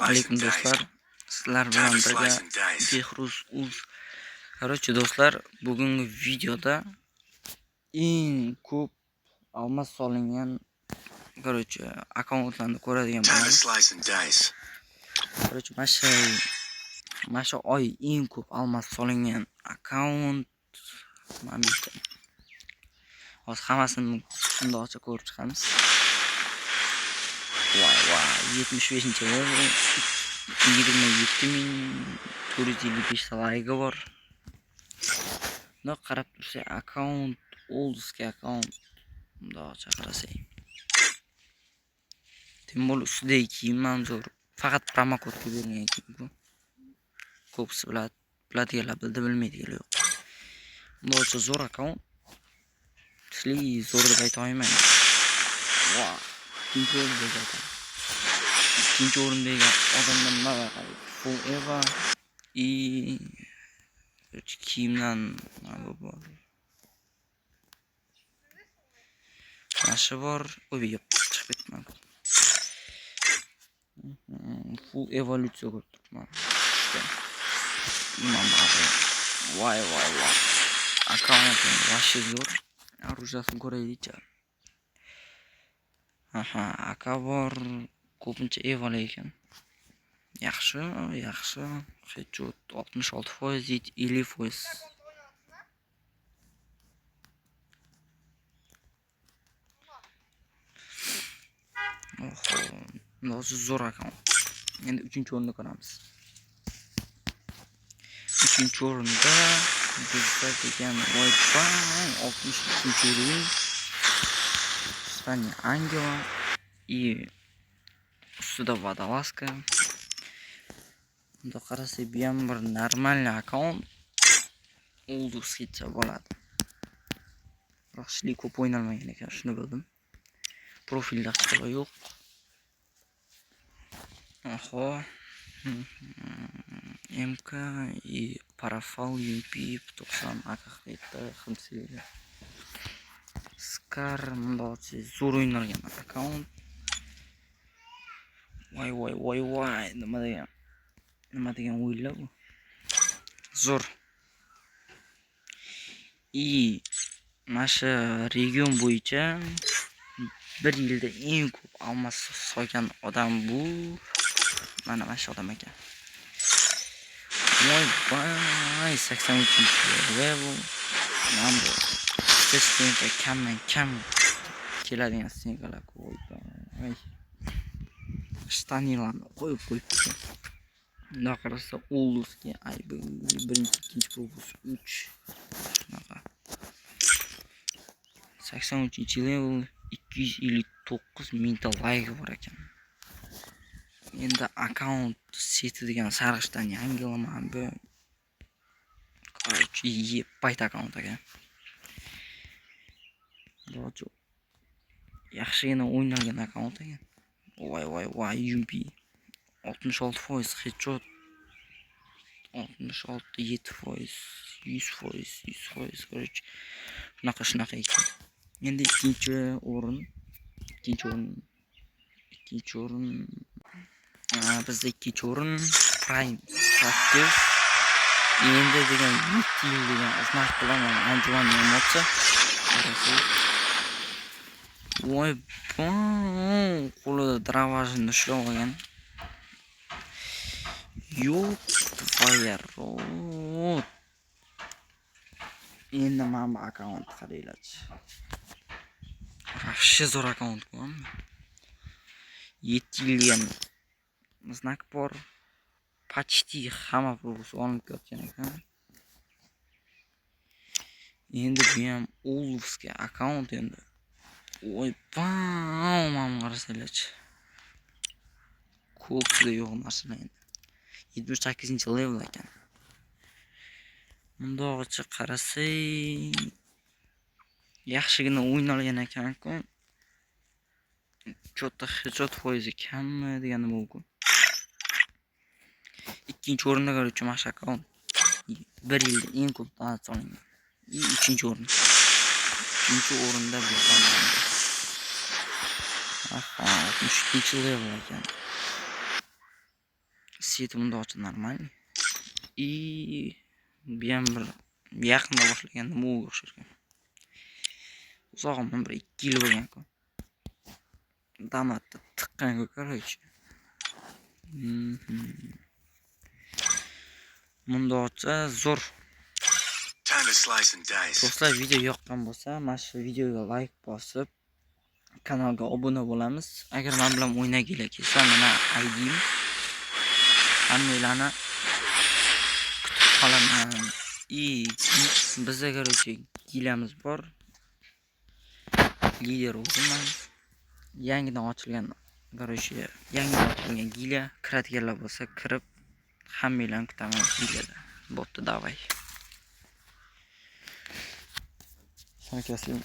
alaykum do'stlar. Sizlar bilan birga Behruz Uz. Короче, do'stlar, bugungi videoda eng ko'p almas solingan akkauntlarni ko'radigan bo'lamiz. Короче, mana shu oy eng ko'p almas solingan akkaunt mana bitta. Hozir hammasini bundoqcha ko'rib chiqamiz. Voy, 75-level 27.455 laygi bor. Buni qarab tursak, akkaunt oldski akkaunt bundoqcha qarasang. Temol ustidagi kiyim manzur. Faqat promo kodga berilgan kiyim bu. Ko'psi biladiganlar bildi, bilmaydiganlar yo'q. Bundoqcha zo'r akkaunt. Kuchli zo'r deb ayta olmayman. Voy. İkinci o'rindagi odamlar nima qaraydi? Full Eva и kiyimdan bor. Nashi bor, o'yga chiqib ketman. Full evolyutsiya ko'rib turibman. Voy. Akkaunt vashi zo'r. Orujasini ko'raylik-chi. Aka bor, ko'pincha evola ekan. Yaxshi. Hechut 66%, 50%. Nozi zo'r akkaunt. Endi 3-o'rinni ko'ramiz. 3-o'rinda bizda degan Wi-Fi 63-o'rin. Spaniya Angela и ustida Vadalaska. Bunda qarasak, bu ham bir normalniy akkaunt. Oldskicha bo'ladi. Yaxshi ko'p o'ynalmagan ekan, shuni bildim. Profilda hech qanday yo'q. MK и Parafal UMP 90 AKH'da ximsili. Scar bundoqcha zo'r o'ynalgan akkaunt. Voy. Nima degan o'yinlar bu? Zo'r. Mana shu region bo'yicha bir yilda eng ko'p almas soygan odam bu mana shu odam ekan. Voy, 83-level. Number. Sistemga kam keladigan singalar qo'ydi. Shtanilarni qo'yib. Bundoq qarasa, Oldski birinchi, ikkinchi propus 3. Shunaqa. 83-level 259 mingta layk bor ekan. Endi akkaunt seti degan sarg'ishdan yangilaman bu. Короче, bayt akkaunt ekan. Bundoqcha yaxshigina o'ynalgan akkaunt ekan. Voy, UMP 66%, headshot 66, 7%, 100%, короче. Shunaqa ekan. Endi ikkinchi o'rin. Bizda ikkinchi o'rin Prime Practice. Endi degan 7 yil degan xizmat qilaman. Anjuman Yomotcha. Voy, qo'lida dravajni ushlab olgan. Yo'q, Fireroad. Endi mana bu akkaunt qaranglar-chi. Yaxshi zo'r akkaunt bu. 7 yilga znak bor. Почти hamma propus olinib ketgan ekan. Endi bu ham Oldski akkaunt endi. Voy, mana qarasanglar-chi. Ko'pda yo'q narsalar endi. 78-level ekan. Bundoqcha qarasak, yaxshigina o'ynalgan ekan-ku. Headshot foizi kammi degani mumkin. Ikkinchi o'rinda ko'ruvchi mana shu akkaunt 1 yilda eng ko'p donat solingan. 3-o'rin. 3-o'rinda bu tomon. 62-level ekan. seti bundoqcha нормальный. И bu ham bir yaqinda boshlaganda mo'ga o'xsharkan. Uzog'im bir 2 yil bo'lgan-ku. Damatda tiqqan-ku, короче. Bundoqcha zo'r. Do'stlar, video yoqqan bo'lsa, mana shu videoga like bosib, kanalga obuna bo'lamiz. Agar men bilan o'ynagilar kelsa, mana ID'm. Hammanglarni kutib qolaman. Bizga короче gilamiz bor. Lider o'zimman. Yangidan ochilgan gila kiratganlar bo'lsa, kirib hammanglarni kutaman gilada. Bo'pti, davay. Sana kesin.